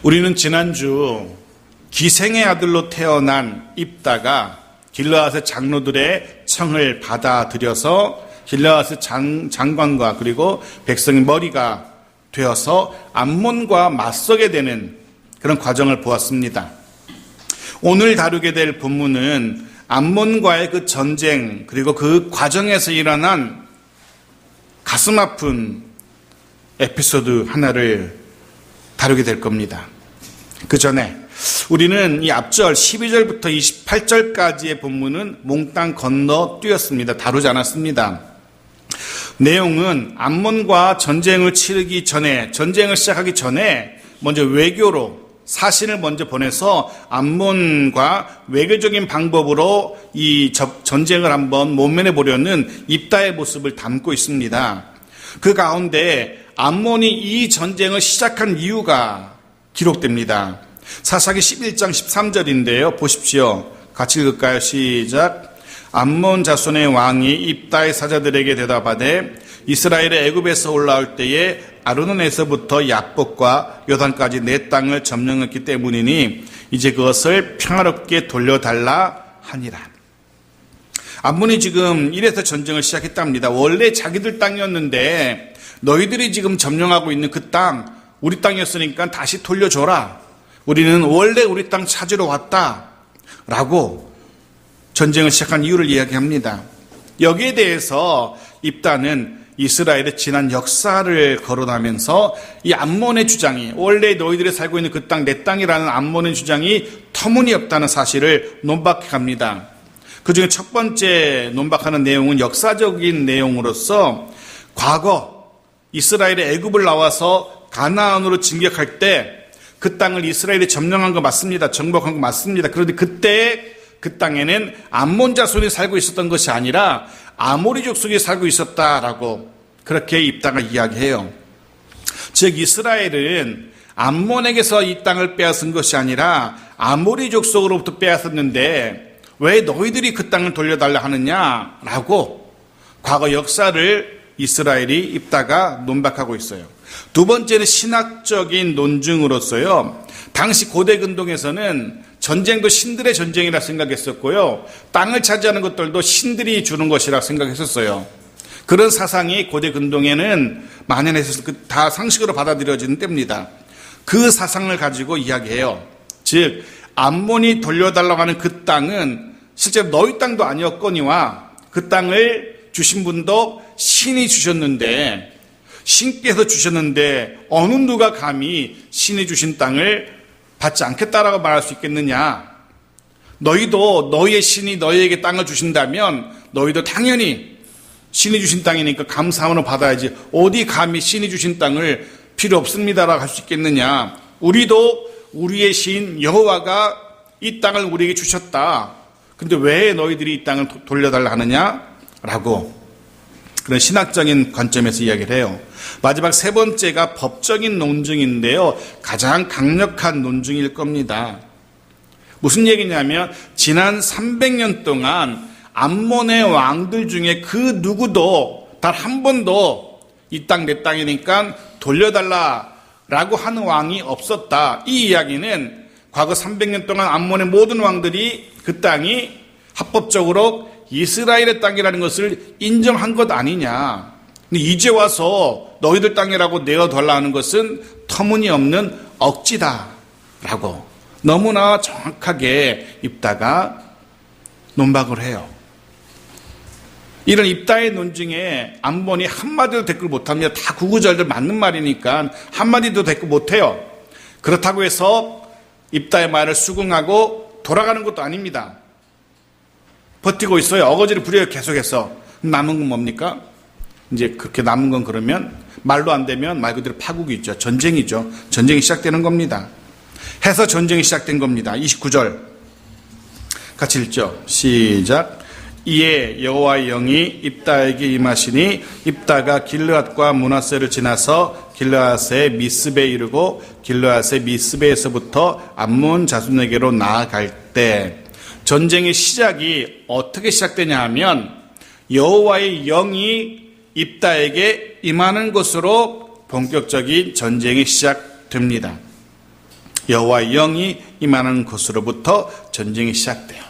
우리는 지난주 기생의 아들로 태어난 입다가 길르앗의 장로들의 청을 받아들여서 길르앗의 장관과 그리고 백성의 머리가 되어서 암몬과 맞서게 되는 그런 과정을 보았습니다. 오늘 다루게 될 본문은 암몬과의 그 전쟁 그리고 그 과정에서 일어난 가슴 아픈 에피소드 하나를 다루게 될 겁니다. 그 전에 우리는 이 앞절 12절부터 28절까지의 본문은 몽땅 건너뛰었습니다. 다루지 않았습니다. 내용은 암몬과 전쟁을 치르기 전에, 전쟁을 시작하기 전에 먼저 외교로 사신을 먼저 보내서 암몬과 외교적인 방법으로 이 전쟁을 한번 모면해 보려는 입다의 모습을 담고 있습니다. 그 가운데 암몬이 이 전쟁을 시작한 이유가 기록됩니다. 사사기 11장 13절인데요. 보십시오. 같이 읽을까요? 시작. 암몬 자손의 왕이 입다의 사자들에게 대답하되 이스라엘의 애굽에서 올라올 때에 아르논에서부터 야복과 요단까지 내 땅을 점령했기 때문이니 이제 그것을 평화롭게 돌려달라 하니라. 암몬이 지금 이래서 전쟁을 시작했답니다. 원래 자기들 땅이었는데 너희들이 지금 점령하고 있는 그 땅, 우리 땅이었으니까 다시 돌려줘라. 우리는 원래 우리 땅 찾으러 왔다. 라고 전쟁을 시작한 이유를 이야기합니다. 여기에 대해서 입다는 이스라엘의 지난 역사를 거론하면서 이 암몬의 주장이 원래 너희들이 살고 있는 그 땅 내 땅이라는 암몬의 주장이 터무니없다는 사실을 논박합니다. 그 중에 첫 번째 논박하는 내용은 역사적인 내용으로서 과거 이스라엘의 애굽을 나와서 가나안으로 진격할 때 그 땅을 이스라엘이 점령한 거 맞습니다. 정복한 거 맞습니다. 그런데 그때 그 땅에는 암몬 자손이 살고 있었던 것이 아니라 아모리 족속이 살고 있었다라고 그렇게 입다가 이야기해요. 즉 이스라엘은 암몬에게서 이 땅을 빼앗은 것이 아니라 아모리 족속으로부터 빼앗았는데 왜 너희들이 그 땅을 돌려달라 하느냐라고 과거 역사를 이스라엘이 입다가 논박하고 있어요. 두 번째는 신학적인 논증으로서요. 당시 고대 근동에서는 전쟁도 신들의 전쟁이라 생각했었고요. 땅을 차지하는 것들도 신들이 주는 것이라 생각했었어요. 그런 사상이 고대 근동에는 만연해서 다 상식으로 받아들여지는 때입니다. 그 사상을 가지고 이야기해요. 즉 암몬이 돌려달라고 하는 그 땅은 실제로 너희 땅도 아니었거니와 그 땅을 주신 분도 신이 주셨는데 신께서 주셨는데 어느 누가 감히 신이 주신 땅을 받지 않겠다라고 말할 수 있겠느냐. 너희도 너희의 신이 너희에게 땅을 주신다면 너희도 당연히 신이 주신 땅이니까 감사함으로 받아야지 어디 감히 신이 주신 땅을 필요 없습니다라고 할 수 있겠느냐. 우리도 우리의 신 여호와가 이 땅을 우리에게 주셨다. 근데 왜 너희들이 이 땅을 돌려달라 하느냐라고 그런 신학적인 관점에서 이야기를 해요. 마지막 세 번째가 법적인 논증인데요. 가장 강력한 논증일 겁니다. 무슨 얘기냐면 지난 300년 동안 암몬의 왕들 중에 그 누구도 단 한 번도 이 땅 내 땅이니까 돌려달라라고 하는 왕이 없었다. 이 이야기는 과거 300년 동안 암몬의 모든 왕들이 그 땅이 합법적으로 이스라엘의 땅이라는 것을 인정한 것 아니냐. 근데 이제 와서 너희들 땅이라고 내어달라 하는 것은 터무니없는 억지다라고 너무나 정확하게 입다가 논박을 해요. 이런 입다의 논증에 암몬이 한마디도 댓글 못합니다. 다 구구절절 맞는 말이니까 한마디도 댓글 못해요. 그렇다고 해서 입다의 말을 수긍하고 돌아가는 것도 아닙니다. 버티고 있어요. 어거지를 부려요. 계속해서. 남은 건 뭡니까? 이제 그렇게 남은 건 그러면 말로 안 되면 말 그대로 파국이 있죠. 전쟁이죠. 전쟁이 시작되는 겁니다. 해서 전쟁이 시작된 겁니다. 29절 같이 읽죠. 시작. 이에 여호와의 영이 입다에게 임하시니 입다가 길르앗과 므낫세를 지나서 길르앗의 미스베에 이르고 길르앗의 미스베에서부터 암몬 자손에게로 나아갈 때 전쟁의 시작이 어떻게 시작되냐 하면 여호와의 영이 입다에게 임하는 것으로 본격적인 전쟁이 시작됩니다. 여호와의 영이 임하는 곳으로부터 전쟁이 시작돼요.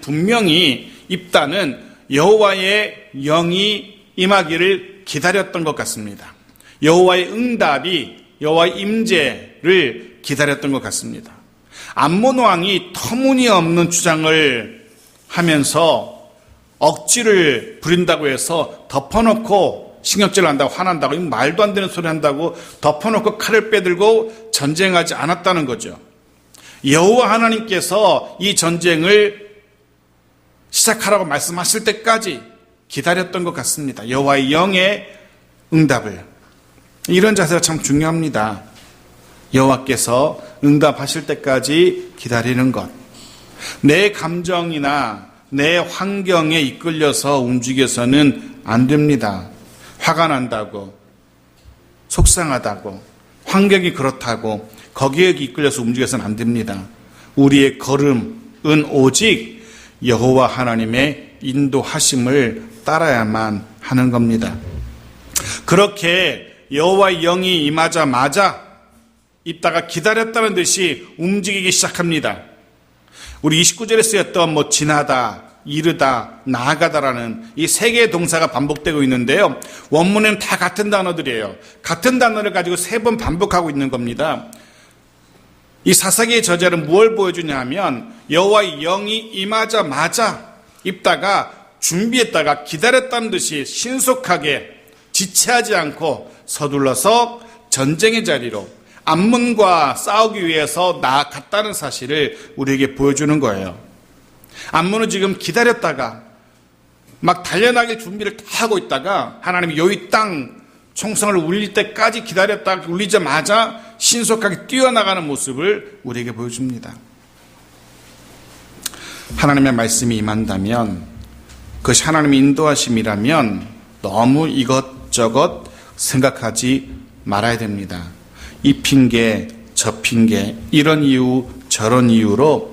분명히 입다는 여호와의 영이 임하기를 기다렸던 것 같습니다. 여호와의 응답이, 여호와의 임재를 기다렸던 것 같습니다. 암몬 왕이 터무니없는 주장을 하면서 억지를 부린다고 해서 덮어놓고 신경질을 한다고 화난다고, 이거 말도 안 되는 소리 한다고 덮어놓고 칼을 빼들고 전쟁하지 않았다는 거죠. 여호와 하나님께서 이 전쟁을 시작하라고 말씀하실 때까지 기다렸던 것 같습니다. 여호와의 영의 응답을. 이런 자세가 참 중요합니다. 여호와께서 응답하실 때까지 기다리는 것. 내 감정이나 내 환경에 이끌려서 움직여서는 안 됩니다. 화가 난다고, 속상하다고, 환경이 그렇다고 거기에 이끌려서 움직여서는 안 됩니다. 우리의 걸음은 오직 여호와 하나님의 인도하심을 따라야만 하는 겁니다. 그렇게 여호와의 영이 임하자마자 입다가 기다렸다는 듯이 움직이기 시작합니다. 우리 29절에 쓰였던 지나다, 이르다, 나아가다라는 이 세 개의 동사가 반복되고 있는데요. 원문에는 다 같은 단어들이에요. 같은 단어를 가지고 3번 반복하고 있는 겁니다. 이 사사기의 저자는 무엇을 보여주냐 하면 여호와의 영이 임하자마자 입다가 준비했다가 기다렸다는 듯이 신속하게 지체하지 않고 서둘러서 전쟁의 자리로 암몬과 싸우기 위해서 나아갔다는 사실을 우리에게 보여주는 거예요. 암몬은 지금 기다렸다가 막 달려나길 준비를 다 하고 있다가 하나님이 여기 땅 총성을 울릴 때까지 기다렸다가 울리자마자 신속하게 뛰어나가는 모습을 우리에게 보여줍니다. 하나님의 말씀이 임한다면, 그것이 하나님의 인도하심이라면 너무 이것저것 생각하지 말아야 됩니다. 이 핑계, 저 핑계, 이런 이유, 저런 이유로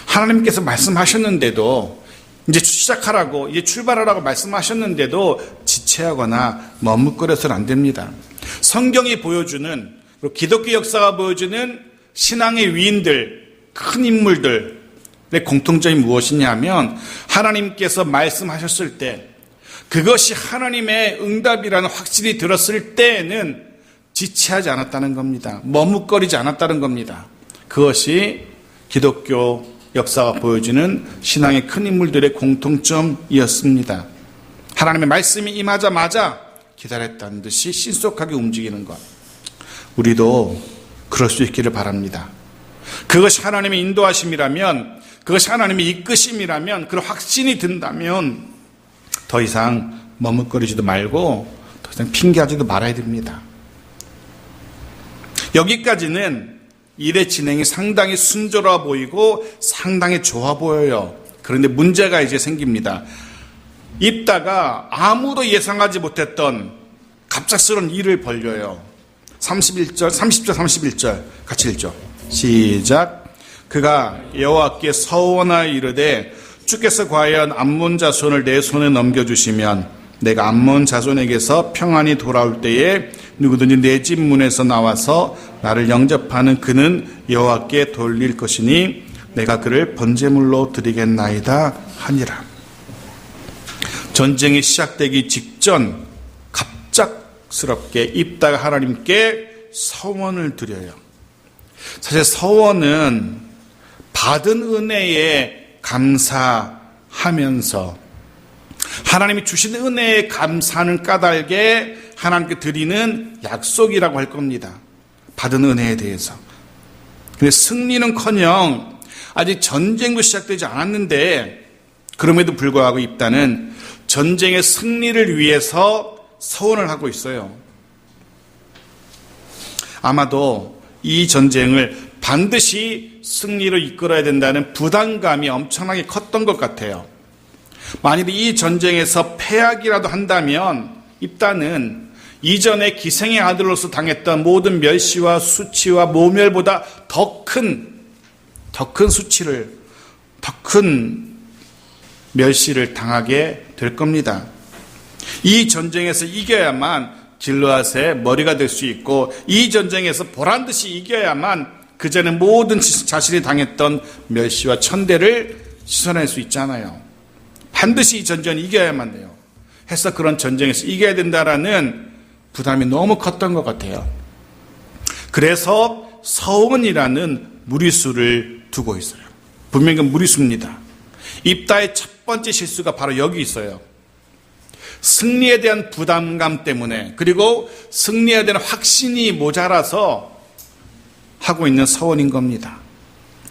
하나님께서 말씀하셨는데도, 이제 시작하라고, 이제 출발하라고 말씀하셨는데도 지체하거나 머뭇거려서는 안 됩니다. 성경이 보여주는, 그리고 기독교 역사가 보여주는 신앙의 위인들, 큰 인물들의 공통점이 무엇이냐면, 하나님께서 말씀하셨을 때 그것이 하나님의 응답이라는 확실히 들었을 때에는 지체하지 않았다는 겁니다. 머뭇거리지 않았다는 겁니다. 그것이 기독교 역사가 보여주는 신앙의 큰 인물들의 공통점이었습니다. 하나님의 말씀이 임하자마자 기다렸다는 듯이 신속하게 움직이는 것. 우리도 그럴 수 있기를 바랍니다. 그것이 하나님의 인도하심이라면, 그것이 하나님의 이끄심이라면, 그런 확신이 든다면 더 이상 머뭇거리지도 말고 더 이상 핑계하지도 말아야 됩니다. 여기까지는 일의 진행이 상당히 순조로워 보이고 상당히 좋아 보여요. 그런데 문제가 이제 생깁니다. 입다가 아무도 예상하지 못했던 갑작스러운 일을 벌려요. 30절 31절 같이 읽죠. 시작. 그가 여호와께 서원하여 이르되 주께서 과연 암몬 자손을 내 손에 넘겨주시면 내가 암몬 자손에게서 평안히 돌아올 때에 누구든지 내 집 문에서 나와서 나를 영접하는 그는 여호와께 돌릴 것이니 내가 그를 번제물로 드리겠나이다 하니라. 전쟁이 시작되기 직전 갑작스럽게 입다가 하나님께 서원을 드려요. 사실 서원은 받은 은혜에 감사하면서 하나님이 주신 은혜에 감사하는 까닭에 하나님께 드리는 약속이라고 할 겁니다. 받은 은혜에 대해서. 근데 승리는커녕 아직 전쟁도 시작되지 않았는데 그럼에도 불구하고 입다는 전쟁의 승리를 위해서 서원을 하고 있어요. 아마도 이 전쟁을 반드시 승리로 이끌어야 된다는 부담감이 엄청나게 컸던 것 같아요. 만일 이 전쟁에서 패하기라도 한다면 입다는 이전에 기생의 아들로서 당했던 모든 멸시와 수치와 모멸보다 더 큰 수치를, 더 큰 멸시를 당하게 될 겁니다. 이 전쟁에서 이겨야만 길르앗의 머리가 될 수 있고, 이 전쟁에서 보란듯이 이겨야만 그 전에 모든 자신이 당했던 멸시와 천대를 씻어낼 수 있잖아요. 반드시 이 전쟁을 이겨야만 돼요. 해서 그런 전쟁에서 이겨야 된다라는 부담이 너무 컸던 것 같아요. 그래서 서원이라는 무리수를 두고 있어요. 분명히 무리수입니다. 입다의 첫 번째 실수가 바로 여기 있어요. 승리에 대한 부담감 때문에, 그리고 승리에 대한 확신이 모자라서 하고 있는 서원인 겁니다.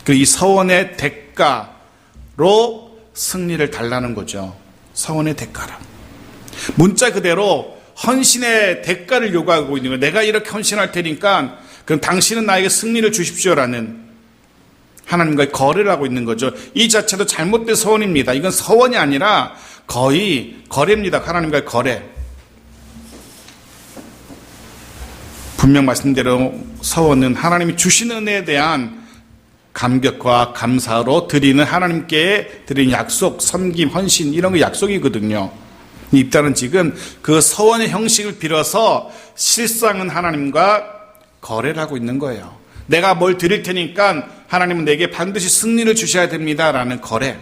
이 서원의 대가로 승리를 달라는 거죠. 서원의 대가라. 문자 그대로 헌신의 대가를 요구하고 있는 거예요. 내가 이렇게 헌신할 테니까 그럼 당신은 나에게 승리를 주십시오라는 하나님과의 거래를 하고 있는 거죠. 이 자체도 잘못된 서원입니다. 이건 서원이 아니라 거의 거래입니다. 하나님과의 거래. 분명 말씀대로 서원은 하나님이 주신 은혜에 대한 감격과 감사로 드리는, 하나님께 드리는 약속, 섬김, 헌신, 이런 거 약속이거든요. 입다는 지금 그 서원의 형식을 빌어서 실상은 하나님과 거래를 하고 있는 거예요. 내가 뭘 드릴 테니까 하나님은 내게 반드시 승리를 주셔야 됩니다라는 거래.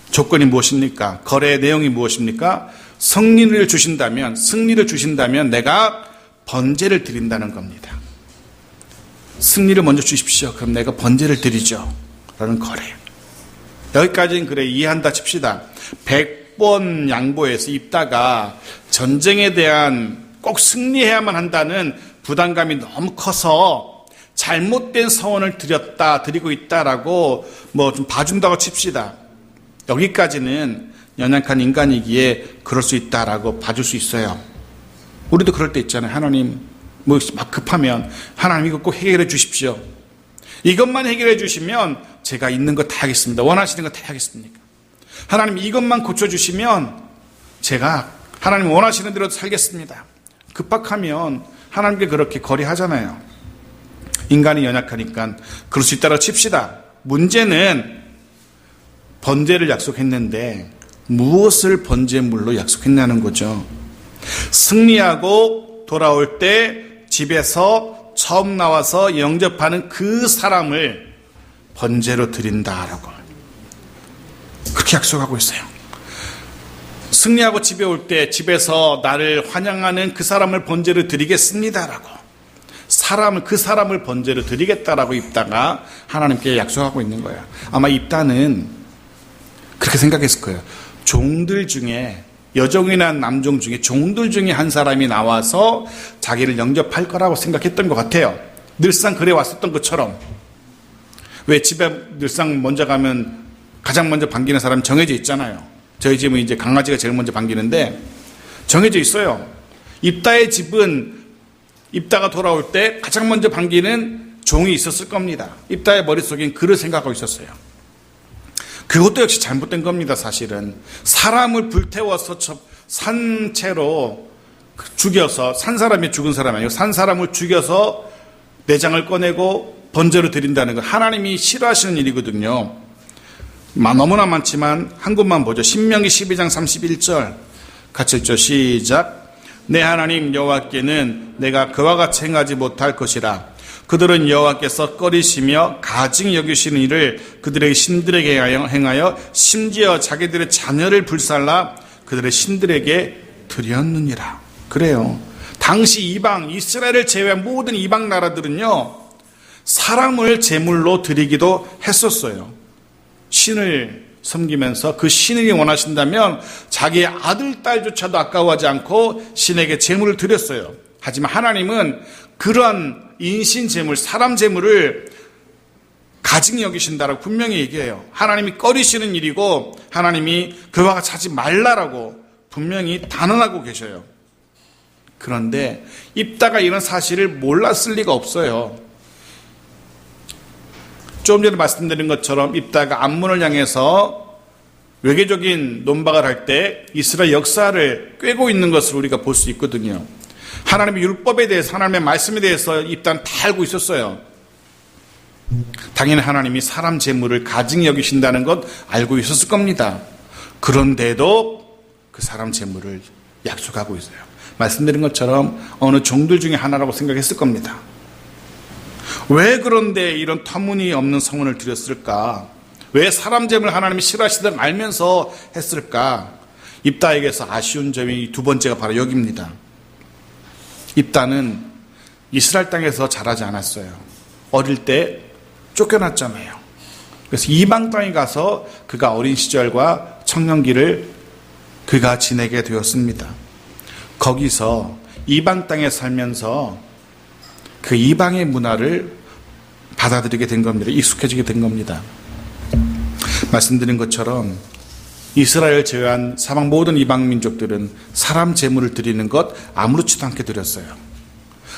조건이 무엇입니까? 거래의 내용이 무엇입니까? 승리를 주신다면 내가 번제를 드린다는 겁니다. 승리를 먼저 주십시오. 그럼 내가 번제를 드리죠. 라는 거래. 여기까지는 그래 이해한다 칩시다. 100번 양보해서 입다가 전쟁에 대한 꼭 승리해야만 한다는 부담감이 너무 커서 잘못된 서원을 드리고 있다라고 좀 봐준다고 칩시다. 여기까지는 연약한 인간이기에 그럴 수 있다라고 봐줄 수 있어요. 우리도 그럴 때 있잖아요. 하나님 막 급하면 하나님 이거 꼭 해결해 주십시오. 이것만 해결해 주시면 제가 있는 거 다 하겠습니다. 원하시는 거 다 하겠습니까? 하나님 이것만 고쳐주시면 제가 하나님 원하시는 대로 살겠습니다. 급박하면 하나님께 그렇게 거래하잖아요. 인간이 연약하니까 그럴 수 있다고 칩시다. 문제는 번제를 약속했는데 무엇을 번제물로 약속했냐는 거죠. 승리하고 돌아올 때 집에서 처음 나와서 영접하는 그 사람을 번제로 드린다라고 그렇게 약속하고 있어요. 승리하고 집에 올 때 집에서 나를 환영하는 그 사람을 번제로 드리겠습니다라고 그 사람을 번제로 드리겠다라고 입다가 하나님께 약속하고 있는 거예요. 아마 입다는 그렇게 생각했을 거예요. 종들 중에 여종이나 남종 중에 종들 중에 한 사람이 나와서 자기를 영접할 거라고 생각했던 것 같아요. 늘상 그래 왔었던 것처럼. 왜 집에 늘상 먼저 가면 가장 먼저 반기는 사람이 정해져 있잖아요. 저희 집은 이제 강아지가 제일 먼저 반기는데 정해져 있어요. 입다의 집은 입다가 돌아올 때 가장 먼저 반기는 종이 있었을 겁니다. 입다의 머릿속엔 그를 생각하고 있었어요. 그것도 역시 잘못된 겁니다. 사실은 사람을 불태워서 산채로 죽여서 산 사람이 죽은 사람이 아니고 산 사람을 죽여서 내장을 꺼내고 번제로 드린다는 건 하나님이 싫어하시는 일이거든요. 너무나 많지만 한 곳만 보죠. 신명기 12장 31절 같이 읽죠. 시작. 내 하나님 여호와께는 내가 그와 같이 행하지 못할 것이라. 그들은 여호와께서 꺼리시며 가증 여기시는 일을 그들의 신들에게 행하여 심지어 자기들의 자녀를 불살라 그들의 신들에게 드렸느니라. 그래요. 당시 이방 이스라엘을 제외한 모든 이방 나라들은요 사람을 제물로 드리기도 했었어요. 신을 섬기면서 그 신이 원하신다면 자기의 아들 딸조차도 아까워하지 않고 신에게 제물을 드렸어요. 하지만 하나님은 그런 인신 제물, 사람 제물을 가증히 여기신다라고 분명히 얘기해요. 하나님이 꺼리시는 일이고 하나님이 그와 같이 하지 말라라고 분명히 단언하고 계셔요. 그런데 입다가 이런 사실을 몰랐을 리가 없어요. 좀 전에 말씀드린 것처럼 입다가 암몬을 향해서 외교적인 논박을 할 때 이스라엘 역사를 꿰고 있는 것을 우리가 볼 수 있거든요. 하나님의 율법에 대해서 하나님의 말씀에 대해서 입다는 다 알고 있었어요. 당연히 하나님이 사람 재물을 가증히 여기신다는 것 알고 있었을 겁니다. 그런데도 그 사람 재물을 약속하고 있어요. 말씀드린 것처럼 어느 종들 중에 하나라고 생각했을 겁니다. 왜 그런데 이런 터무니없는 성원을 드렸을까? 왜 사람 재물 하나님이 싫어하시다는 알면서 했을까? 입다에게서 아쉬운 점이 두 번째가 바로 여기입니다. 입다는 이스라엘 땅에서 자라지 않았어요. 어릴 때 쫓겨났잖아요. 그래서 이방 땅에 가서 그가 어린 시절과 청년기를 그가 지내게 되었습니다. 거기서 이방 땅에 살면서 그 이방의 문화를 받아들이게 된 겁니다. 익숙해지게 된 겁니다. 말씀드린 것처럼 이스라엘 제외한 사방 모든 이방 민족들은 사람 제물을 드리는 것 아무렇지도 않게 드렸어요.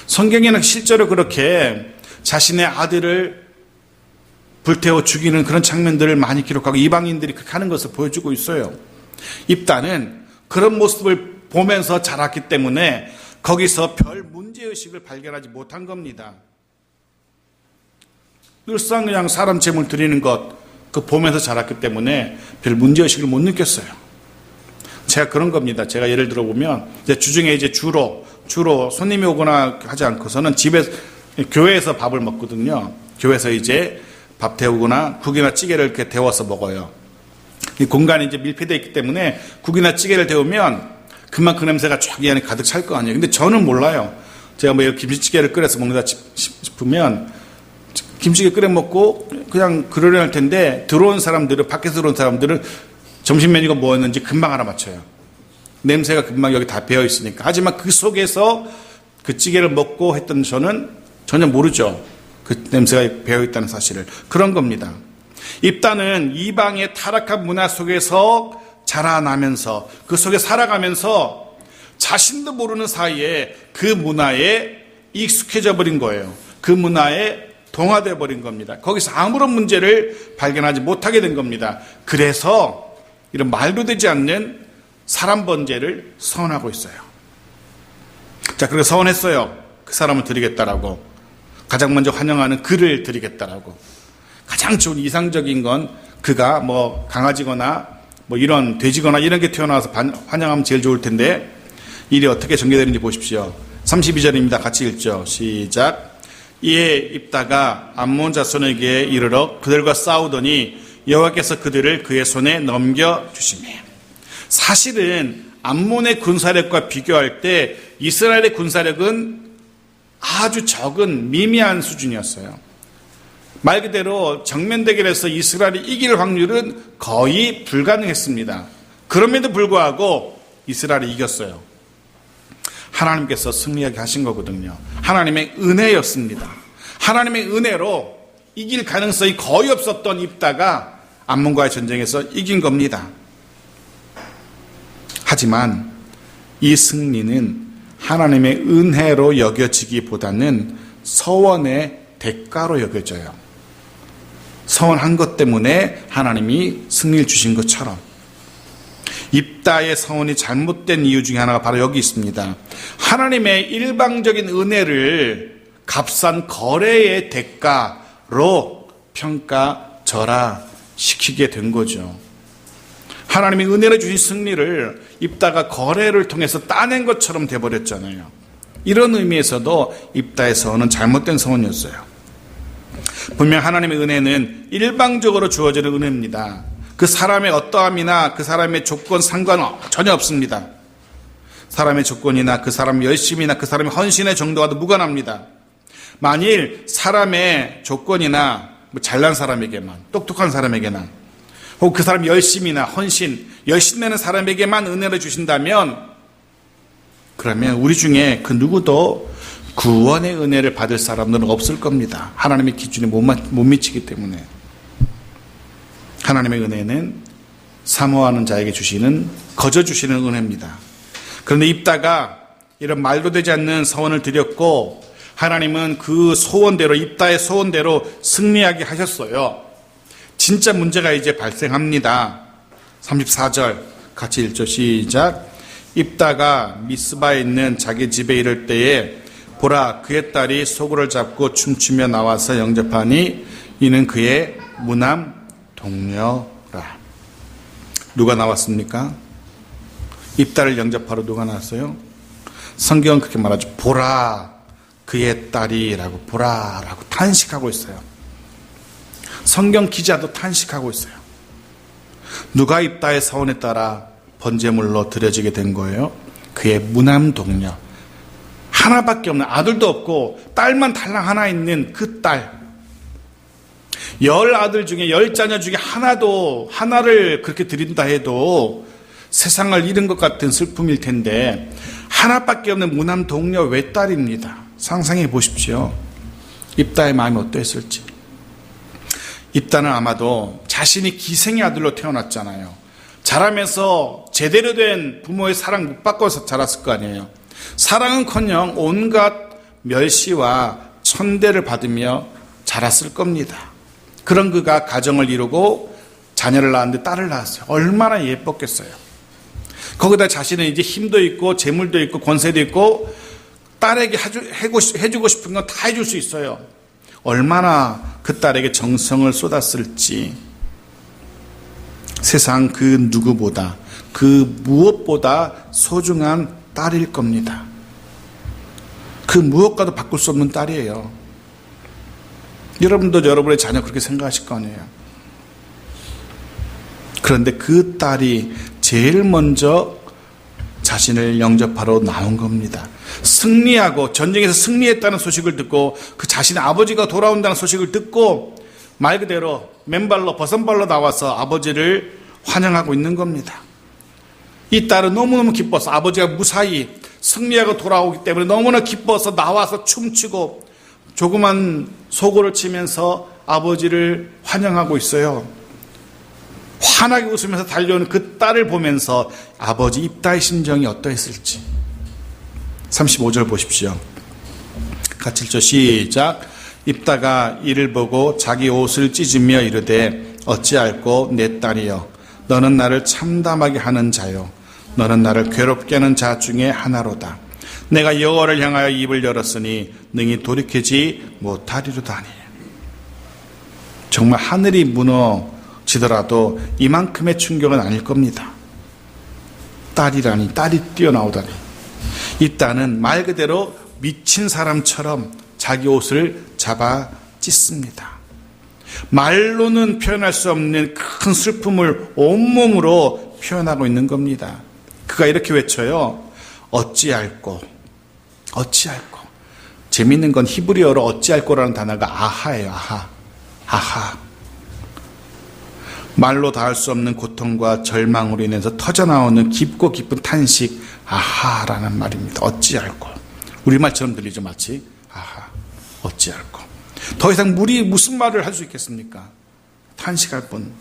성경에는 실제로 그렇게 자신의 아들을 불태워 죽이는 그런 장면들을 많이 기록하고 이방인들이 그렇게 하는 것을 보여주고 있어요. 입다는 그런 모습을 보면서 자랐기 때문에 거기서 별 문제의식을 발견하지 못한 겁니다. 늘상 그냥 사람 제물 드리는 것 그 보면서 자랐기 때문에 별 문제의식을 못 느꼈어요. 제가 그런 겁니다. 제가 예를 들어보면 이제 주중에 이제 주로 손님이 오거나 하지 않고서는 집에서 교회에서 밥을 먹거든요. 교회에서 이제 밥 데우거나 국이나 찌개를 이렇게 데워서 먹어요. 이 공간이 이제 밀폐되어 있기 때문에 국이나 찌개를 데우면 금방 그 냄새가 쫙 이 안에 가득 찰 거 아니에요. 근데 저는 몰라요. 제가 뭐 김치찌개를 끓여서 먹는다 싶으면 김치찌개 끓여 먹고 그냥 그러려 할 텐데 들어온 사람들은, 밖에서 들어온 사람들은 점심 메뉴가 뭐였는지 금방 알아맞혀요. 냄새가 금방 여기 다 배어 있으니까. 하지만 그 속에서 그 찌개를 먹고 했던 저는 전혀 모르죠. 그 냄새가 배어 있다는 사실을. 그런 겁니다. 입다는 이방의 타락한 문화 속에서 자라나면서 그 속에 살아가면서 자신도 모르는 사이에 그 문화에 익숙해져 버린 거예요. 그 문화에 동화되어 버린 겁니다. 거기서 아무런 문제를 발견하지 못하게 된 겁니다. 그래서 이런 말도 되지 않는 사람 번제를 서원하고 있어요. 자, 그래서 서원했어요. 그 사람을 드리겠다라고. 가장 먼저 환영하는 그를 드리겠다라고. 가장 좋은 이상적인 건 그가 뭐 강아지거나 뭐 이런 돼지거나 이런 게 튀어나와서 환영하면 제일 좋을 텐데 일이 어떻게 전개되는지 보십시오. 32절입니다. 같이 읽죠. 시작. 이에 입다가 암몬 자손에게 이르러 그들과 싸우더니 여호와께서 그들을 그의 손에 넘겨주시매. 사실은 암몬의 군사력과 비교할 때 이스라엘의 군사력은 아주 적은 미미한 수준이었어요. 말 그대로 정면 대결에서 이스라엘이 이길 확률은 거의 불가능했습니다. 그럼에도 불구하고 이스라엘이 이겼어요. 하나님께서 승리하게 하신 거거든요. 하나님의 은혜였습니다. 하나님의 은혜로 이길 가능성이 거의 없었던 입다가 암몬과의 전쟁에서 이긴 겁니다. 하지만 이 승리는 하나님의 은혜로 여겨지기보다는 서원의 대가로 여겨져요. 서원한 것 때문에 하나님이 승리를 주신 것처럼. 입다의 서원이 잘못된 이유 중에 하나가 바로 여기 있습니다. 하나님의 일방적인 은혜를 값싼 거래의 대가로 평가절하시키게 된 거죠. 하나님이 은혜를 주신 승리를 입다가 거래를 통해서 따낸 것처럼 돼버렸잖아요. 이런 의미에서도 입다의 서원은 잘못된 서원이었어요. 분명 하나님의 은혜는 일방적으로 주어지는 은혜입니다. 그 사람의 어떠함이나 그 사람의 조건 상관은 전혀 없습니다. 사람의 조건이나 그 사람의 열심이나 그 사람의 헌신의 정도와도 무관합니다. 만일 사람의 조건이나 잘난 사람에게만, 똑똑한 사람에게나, 혹은 그 사람의 열심이나 헌신, 열심내는 사람에게만 은혜를 주신다면, 그러면 우리 중에 그 누구도 구원의 은혜를 받을 사람들은 없을 겁니다. 하나님의 기준에 못 미치기 때문에. 하나님의 은혜는 사모하는 자에게 주시는, 거저 주시는 은혜입니다. 그런데 입다가 이런 말도 되지 않는 서원을 드렸고 하나님은 그 소원대로, 입다의 소원대로 승리하게 하셨어요. 진짜 문제가 이제 발생합니다. 34절 같이 읽죠. 시작. 입다가 미스바에 있는 자기 집에 이를 때에 보라, 그의 딸이 소굴을 잡고 춤추며 나와서 영접하니 이는 그의 무남 동료라. 누가 나왔습니까? 입다를 영접하러 누가 나왔어요? 성경은 그렇게 말하죠. 보라 그의 딸이라고, 보라라고 탄식하고 있어요. 성경 기자도 탄식하고 있어요. 누가 입다의 서원에 따라 번제물로 드려지게 된 거예요? 그의 무남 동료, 하나밖에 없는, 아들도 없고 딸만 달랑 하나 있는 그 딸. 10아들 중에 10자녀 중에 하나를 그렇게 드린다 해도 세상을 잃은 것 같은 슬픔일 텐데, 하나밖에 없는 무남 동료 외딸입니다. 상상해 보십시오. 입다의 마음이 어떠했을지. 입다는 아마도 자신이 기생의 아들로 태어났잖아요. 자라면서 제대로 된 부모의 사랑 못 받고서 자랐을 거 아니에요. 사랑은커녕 온갖 멸시와 천대를 받으며 자랐을 겁니다. 그런 그가 가정을 이루고 자녀를 낳았는데 딸을 낳았어요. 얼마나 예뻤겠어요. 거기다 자신은 이제 힘도 있고 재물도 있고 권세도 있고 딸에게 해주고 싶은 건 다 해줄 수 있어요. 얼마나 그 딸에게 정성을 쏟았을지. 세상 그 누구보다, 그 무엇보다 소중한 딸일 겁니다. 그 무엇과도 바꿀 수 없는 딸이에요. 여러분도 여러분의 자녀 그렇게 생각하실 거 아니에요. 그런데 그 딸이 제일 먼저 자신을 영접하러 나온 겁니다. 승리하고 전쟁에서 승리했다는 소식을 듣고 그 자신의 아버지가 돌아온다는 소식을 듣고 말 그대로 맨발로 버선발로 나와서 아버지를 환영하고 있는 겁니다. 이 딸은 너무너무 기뻐서, 아버지가 무사히 승리하고 돌아오기 때문에 너무나 기뻐서 나와서 춤추고 조그만 소고를 치면서 아버지를 환영하고 있어요. 환하게 웃으면서 달려오는 그 딸을 보면서 아버지 입다의 심정이 어떠했을지. 35절 보십시오. 같이 읽죠. 시작. 입다가 이를 보고 자기 옷을 찢으며 이르되 어찌할꼬 내 딸이여, 너는 나를 참담하게 하는 자요, 너는 나를 괴롭게 하는 자 중에 하나로다. 내가 여호와를 향하여 입을 열었으니 능히 돌이키지 못하리로다니. 정말 하늘이 무너지더라도 이만큼의 충격은 아닐 겁니다. 딸이라니, 딸이 뛰어나오다니. 이 딸은 말 그대로 미친 사람처럼 자기 옷을 잡아 찢습니다. 말로는 표현할 수 없는 큰 슬픔을 온몸으로 표현하고 있는 겁니다. 그가 이렇게 외쳐요. 어찌할꼬, 어찌할꼬. 재밌는 건 히브리어로 어찌할꼬라는 단어가 아하예요. 아하. 말로 다할 수 없는 고통과 절망으로 인해서 터져나오는 깊고 깊은 탄식, 아하라는 말입니다. 어찌할꼬. 우리말처럼 들리죠, 마치. 아하, 어찌할꼬. 더 이상 우리 무슨 말을 할 수 있겠습니까? 탄식할 뿐.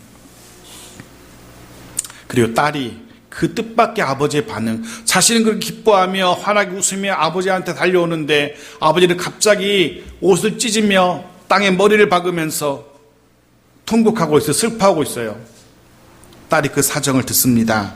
그리고 딸이 그 뜻밖의 아버지의 반응, 자신은 그렇게 기뻐하며 환하게 웃으며 아버지한테 달려오는데 아버지는 갑자기 옷을 찢으며 땅에 머리를 박으면서 통곡하고 있어요. 슬퍼하고 있어요. 딸이 그 사정을 듣습니다.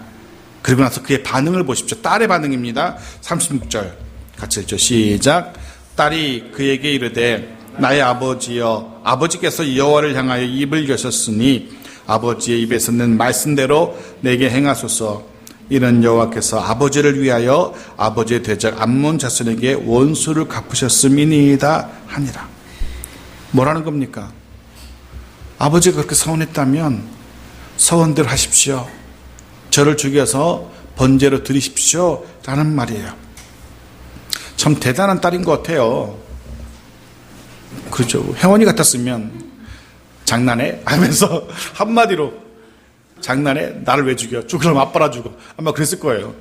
그리고 나서 그의 반응을 보십시오. 딸의 반응입니다. 36절 같이 읽죠. 시작. 딸이 그에게 이르되 나의 아버지여, 아버지께서 여호와를 향하여 입을 여셨으니 아버지의 입에서는 말씀대로 내게 행하소서. 이는 여호와께서 아버지를 위하여 아버지의 대적 암몬 자손에게 원수를 갚으셨음이니이다 하니라. 뭐라는 겁니까? 아버지가 그렇게 서원했다면 서원대로 하십시오. 저를 죽여서 번제로 드리십시오 라는 말이에요. 참 대단한 딸인 것 같아요. 그렇죠. 혜원이 같았으면 장난해? 하면서 한마디로 장난해? 나를 왜 죽여? 죽으려면 아빠라 죽어. 아마 그랬을 거예요.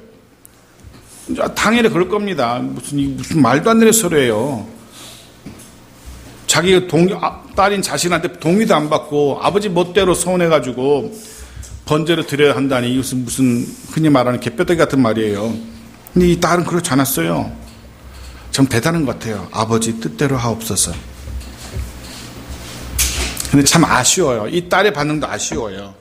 당연히 그럴 겁니다. 무슨 말도 안 되는 소리예요. 자기가 딸인 자신한테 동의도 안 받고 아버지 멋대로 서운해가지고 번제를 드려야 한다니, 이것은 무슨 흔히 말하는 개뼈다귀 같은 말이에요. 근데 이 딸은 그렇지 않았어요. 참 대단한 것 같아요. 아버지 뜻대로 하옵소서. 근데 참 아쉬워요. 이 딸의 반응도 아쉬워요.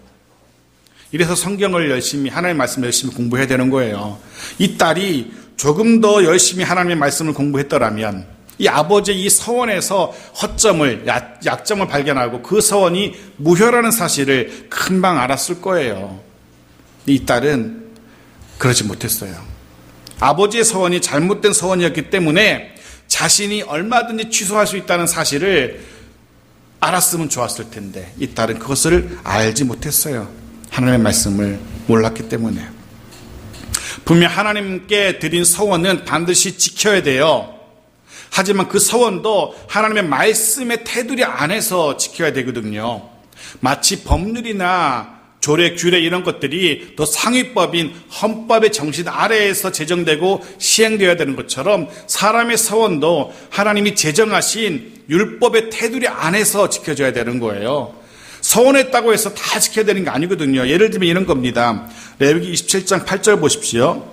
이래서 성경을 열심히, 하나님의 말씀을 열심히 공부해야 되는 거예요. 이 딸이 조금 더 열심히 하나님의 말씀을 공부했더라면 이 아버지의 이 서원에서 허점을, 약점을 발견하고 그 서원이 무효라는 사실을 금방 알았을 거예요. 이 딸은 그러지 못했어요. 아버지의 서원이 잘못된 서원이었기 때문에 자신이 얼마든지 취소할 수 있다는 사실을 알았으면 좋았을 텐데 이 딸은 그것을 알지 못했어요. 하나님의 말씀을 몰랐기 때문에. 분명 하나님께 드린 서원은 반드시 지켜야 돼요. 하지만 그 서원도 하나님의 말씀의 테두리 안에서 지켜야 되거든요. 마치 법률이나 조례, 규례 이런 것들이 더 상위법인 헌법의 정신 아래에서 제정되고 시행되어야 되는 것처럼 사람의 서원도 하나님이 제정하신 율법의 테두리 안에서 지켜져야 되는 거예요. 서원했다고 해서 다 지켜야 되는 게 아니거든요. 예를 들면 이런 겁니다. 레위기 27장 8절 보십시오.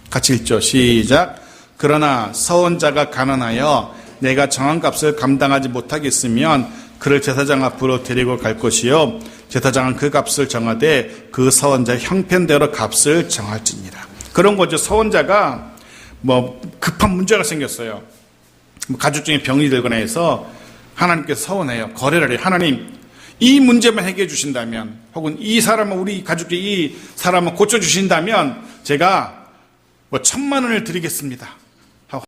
같이 읽죠. 시작. 그러나 서원자가 가난하여 내가 정한 값을 감당하지 못하겠으면 그를 제사장 앞으로 데리고 갈 것이요 제사장은 그 값을 정하되 그 서원자의 형편대로 값을 정할지니라. 그런 거죠. 서원자가 급한 문제가 생겼어요. 가족 중에 병이 들거나 해서 하나님께서 서원해요. 거래를 해요. 하나님 이 문제만 해결해 주신다면 혹은 이 사람은 우리 가족 중에 이 사람을 고쳐주신다면 제가 1,000만 원을 드리겠습니다. 하고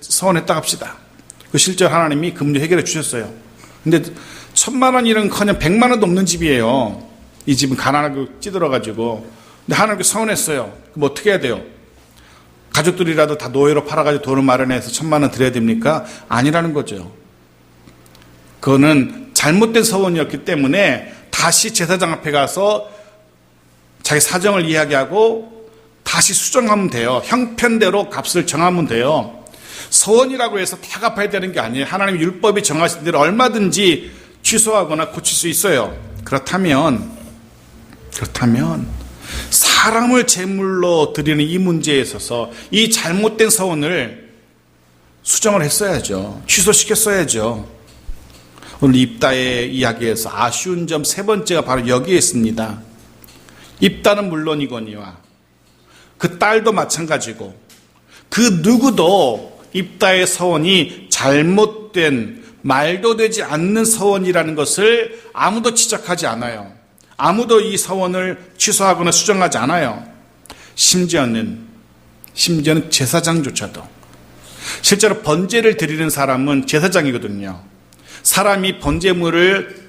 서원했다 합시다. 실제로 하나님이 그 문제 해결해 주셨어요. 근데 1,000만 원이는커녕 100만 원도 없는 집이에요. 이 집은 가난하고 찌들어가지고. 근데 하나님께 서원했어요. 그럼 어떻게 해야 돼요? 가족들이라도 다 노예로 팔아가지고 돈을 마련해서 1,000만 원 드려야 됩니까? 아니라는 거죠. 그거는 잘못된 서원이었기 때문에 다시 제사장 앞에 가서 자기 사정을 이야기하고 다시 수정하면 돼요. 형편대로 값을 정하면 돼요. 서원이라고 해서 다 갚아야 되는 게 아니에요. 하나님 율법이 정하신 대로 얼마든지 취소하거나 고칠 수 있어요. 그렇다면 사람을 제물로 드리는 이 문제에 있어서 이 잘못된 서원을 수정을 했어야죠. 취소시켰어야죠. 오늘 입다의 이야기에서 아쉬운 점 세 번째가 바로 여기에 있습니다. 입다는 물론이거니와 그 딸도 마찬가지고 그 누구도 입다의 서원이 잘못된 말도 되지 않는 서원이라는 것을 아무도 지적하지 않아요. 아무도 이 서원을 취소하거나 수정하지 않아요. 심지어는 제사장조차도. 실제로 번제를 드리는 사람은 제사장이거든요. 사람이 번제물을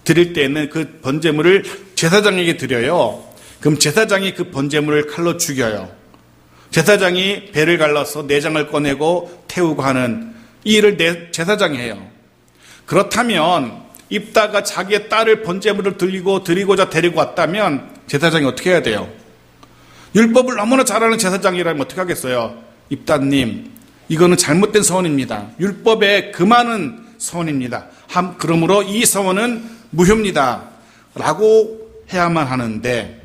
드릴 때에는 그 번제물을 제사장에게 드려요. 그럼 제사장이 그 번제물을 칼로 죽여요. 제사장이 배를 갈라서 내장을 꺼내고 태우고 하는 이 일을 제사장이 해요. 그렇다면 입다가 자기의 딸을 번제물을 드리고자 데리고 왔다면 제사장이 어떻게 해야 돼요? 율법을 너무나 잘 아는 제사장이라면 어떻게 하겠어요? 입다님, 이거는 잘못된 서원입니다. 율법에 금하는 서원입니다. 그러므로 이 서원은 무효입니다. 라고 해야만 하는데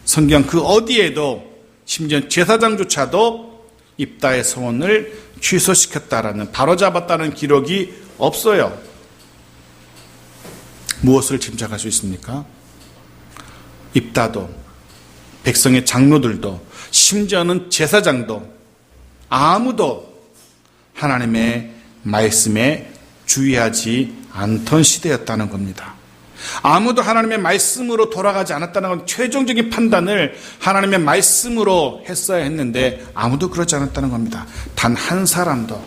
성경 그 어디에도 심지어 제사장조차도 입다의 서원을 취소시켰다라는, 바로잡았다는 기록이 없어요. 무엇을 짐작할 수 있습니까? 입다도, 백성의 장로들도, 심지어는 제사장도 아무도 하나님의 말씀에 주의하지 않던 시대였다는 겁니다. 아무도 하나님의 말씀으로 돌아가지 않았다는 건 최종적인 판단을 하나님의 말씀으로 했어야 했는데 아무도 그러지 않았다는 겁니다. 단 한 사람도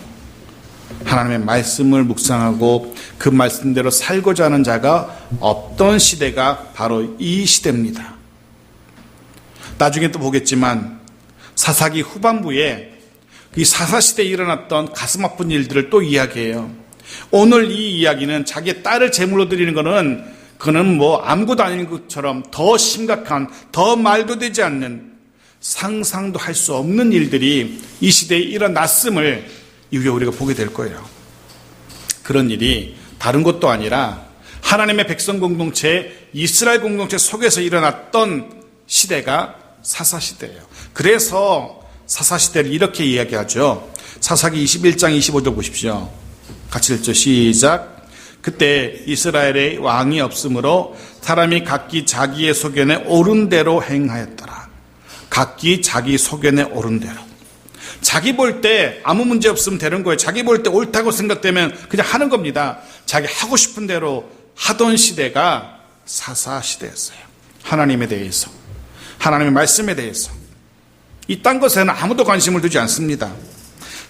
하나님의 말씀을 묵상하고 그 말씀대로 살고자 하는 자가 없던 시대가 바로 이 시대입니다. 나중에 또 보겠지만 사사기 후반부에 이 사사시대에 일어났던 가슴 아픈 일들을 또 이야기해요. 오늘 이 이야기는 자기의 딸을 제물로 드리는 그거는 아무것도 아닌 것처럼 더 심각한, 더 말도 되지 않는, 상상도 할 수 없는 일들이 이 시대에 일어났음을 이후에 우리가 보게 될 거예요. 그런 일이 다른 것도 아니라 하나님의 백성 공동체, 이스라엘 공동체 속에서 일어났던 시대가 사사시대예요. 그래서 사사시대를 이렇게 이야기하죠. 사사기 21장 25절 보십시오. 같이 읽죠. 시작. 그때 이스라엘의 왕이 없으므로 사람이 각기 자기의 소견에 옳은 대로 행하였더라. 각기 자기 소견에 옳은 대로. 자기 볼 때 아무 문제 없으면 되는 거예요. 자기 볼 때 옳다고 생각되면 그냥 하는 겁니다. 자기 하고 싶은 대로 하던 시대가 사사시대였어요. 하나님에 대해서, 하나님의 말씀에 대해서. 이딴 것에는 아무도 관심을 두지 않습니다.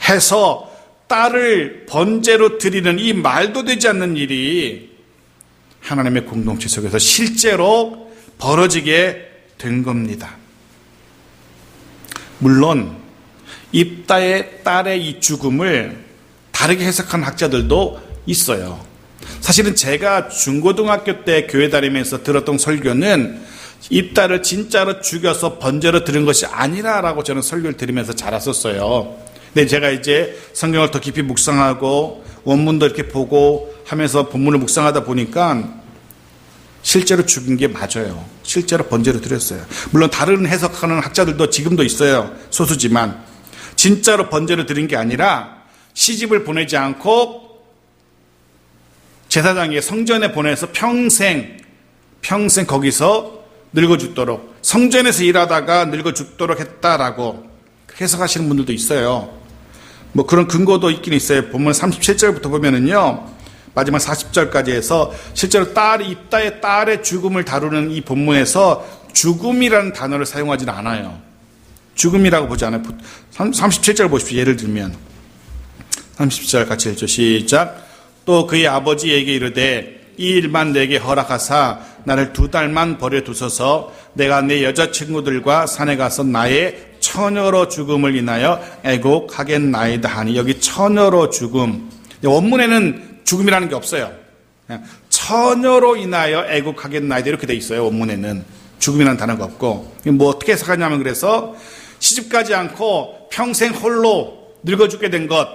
해서 딸을 번제로 드리는 이 말도 되지 않는 일이 하나님의 공동체 속에서 실제로 벌어지게 된 겁니다. 물론 입다의 딸의 이 죽음을 다르게 해석한 학자들도 있어요. 사실은 제가 중고등학교 때 교회 다니면서 들었던 설교는 입다를 진짜로 죽여서 번제로 드린 것이 아니라라고 저는 설교를 들으면서 자랐었어요. 근데 제가 이제 성경을 더 깊이 묵상하고 원문도 이렇게 보고 하면서 본문을 묵상하다 보니까 실제로 죽인 게 맞아요. 실제로 번제로 드렸어요. 물론 다른 해석하는 학자들도 지금도 있어요. 소수지만 진짜로 번제로 드린 게 아니라 시집을 보내지 않고 제사장에게 성전에 보내서 평생 거기서 늙어 죽도록, 성전에서 일하다가 늙어 죽도록 했다라고 해석하시는 분들도 있어요. 뭐 그런 근거도 있긴 있어요. 본문 37절부터 보면은요, 마지막 40절까지 해서 실제로 입다의 딸의 죽음을 다루는 이 본문에서 죽음이라는 단어를 사용하지는 않아요. 죽음이라고 보지 않아요. 37절 보십시오. 예를 들면 30절 같이 읽죠. 시작. 또 그의 아버지에게 이르되 이 일만 내게 허락하사 나를 2달만 버려두소서. 내가 내 여자친구들과 산에 가서 나의 처녀로 죽음을 인하여 애곡하겠나이다 하니, 여기 처녀로 죽음, 원문에는 죽음이라는 게 없어요. 그냥 처녀로 인하여 애곡하겠나이다 이렇게 돼 있어요. 원문에는 죽음이라는 단어가 없고. 뭐 어떻게 해석하냐면, 그래서 시집가지 않고 평생 홀로 늙어 죽게 된 것,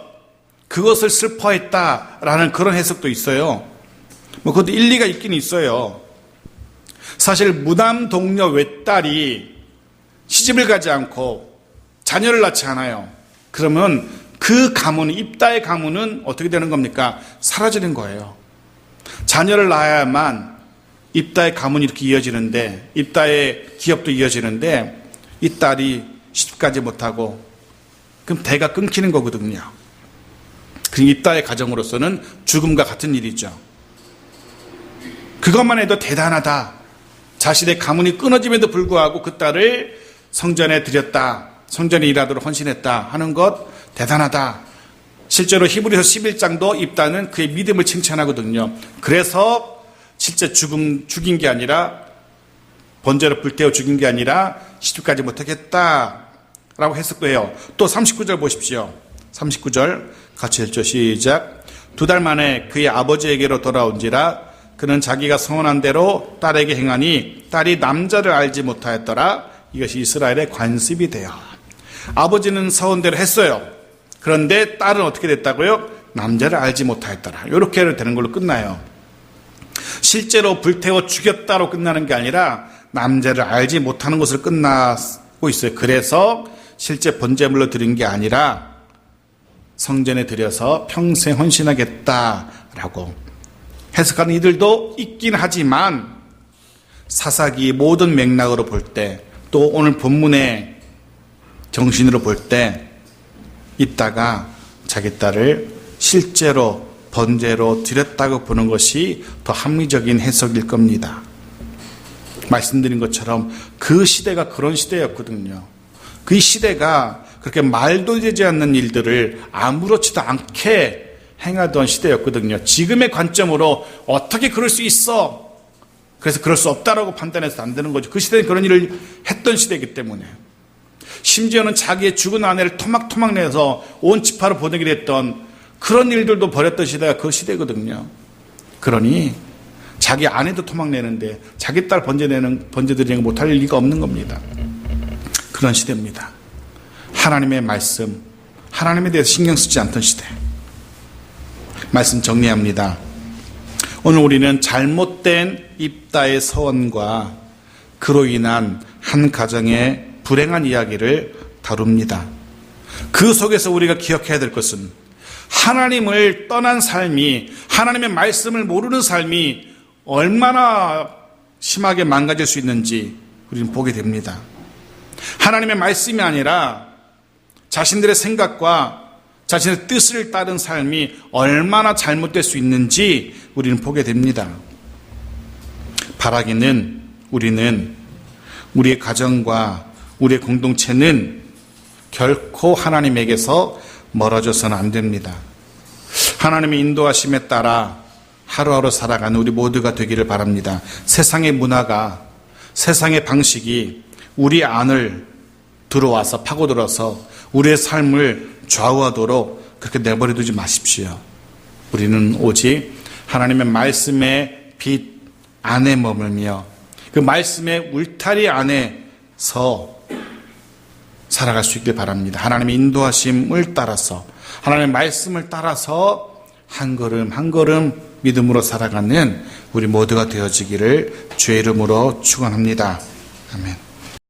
그것을 슬퍼했다라는 그런 해석도 있어요. 뭐 그것도 일리가 있긴 있어요. 사실 무남 동료 외딸이 시집을 가지 않고 자녀를 낳지 않아요. 그러면 그 가문, 입다의 가문은 어떻게 되는 겁니까? 사라지는 거예요. 자녀를 낳아야만 입다의 가문이 이렇게 이어지는데, 입다의 기업도 이어지는데, 이 딸이 시집가지 못하고 그럼 대가 끊기는 거거든요. 그 입다의 가정으로서는 죽음과 같은 일이죠. 그것만 해도 대단하다. 자신의 가문이 끊어짐에도 불구하고 그 딸을 성전에 드렸다, 성전에 일하도록 헌신했다 하는 것 대단하다. 실제로 히브리서 11장도 입다는 그의 믿음을 칭찬하거든요. 그래서 실제 죽인 게 아니라, 번제로 불태워 죽인 게 아니라 시집가지 못하겠다라고 해석해요. 또 39절 보십시오. 39절 같이 읽죠. 시작. 2달 만에 그의 아버지에게로 돌아온지라 그는 자기가 서원한 대로 딸에게 행하니 딸이 남자를 알지 못하였더라. 이것이 이스라엘의 관습이 되어. 아버지는 서원대로 했어요. 그런데 딸은 어떻게 됐다고요? 남자를 알지 못하였더라. 이렇게 되는 걸로 끝나요. 실제로 불태워 죽였다로 끝나는 게 아니라 남자를 알지 못하는 것으로 끝나고 있어요. 그래서 실제 번제물로 드린 게 아니라 성전에 들여서 평생 헌신하겠다라고 해석하는 이들도 있긴 하지만, 사사기 모든 맥락으로 볼 때, 또 오늘 본문의 정신으로 볼 때, 이따가 자기 딸을 실제로 번제로 드렸다고 보는 것이 더 합리적인 해석일 겁니다. 말씀드린 것처럼 그 시대가 그런 시대였거든요. 그 시대가 그렇게 말도 되지 않는 일들을 아무렇지도 않게 행하던 시대였거든요. 지금의 관점으로 어떻게 그럴 수 있어? 그래서 그럴 수 없다라고 판단해서 안 되는 거죠. 그 시대는 그런 일을 했던 시대이기 때문에. 심지어는 자기의 죽은 아내를 토막토막 내서 온 지파로 보내기로 했던 그런 일들도 벌였던 시대가 그 시대거든요. 그러니 자기 아내도 토막내는데 자기 딸 번제드리는 거 못할 리가 없는 겁니다. 그런 시대입니다. 하나님의 말씀, 하나님에 대해서 신경 쓰지 않던 시대. 말씀 정리합니다. 오늘 우리는 잘못된 입다의 서원과 그로 인한 한 가정의 불행한 이야기를 다룹니다. 그 속에서 우리가 기억해야 될 것은, 하나님을 떠난 삶이, 하나님의 말씀을 모르는 삶이 얼마나 심하게 망가질 수 있는지 우리는 보게 됩니다. 하나님의 말씀이 아니라 자신들의 생각과 자신의 뜻을 따른 삶이 얼마나 잘못될 수 있는지 우리는 보게 됩니다. 바라기는, 우리는 우리의 가정과 우리의 공동체는 결코 하나님에게서 멀어져서는 안 됩니다. 하나님의 인도하심에 따라 하루하루 살아가는 우리 모두가 되기를 바랍니다. 세상의 문화가, 세상의 방식이 우리 안을 들어와서 파고들어서 우리의 삶을 좌우하도록 그렇게 내버려 두지 마십시오. 우리는 오직 하나님의 말씀의 빛 안에 머물며 그 말씀의 울타리 안에서 살아갈 수 있길 바랍니다. 하나님의 인도하심을 따라서, 하나님의 말씀을 따라서 한 걸음 한 걸음 믿음으로 살아가는 우리 모두가 되어지기를 주의 이름으로 축원합니다. 아멘.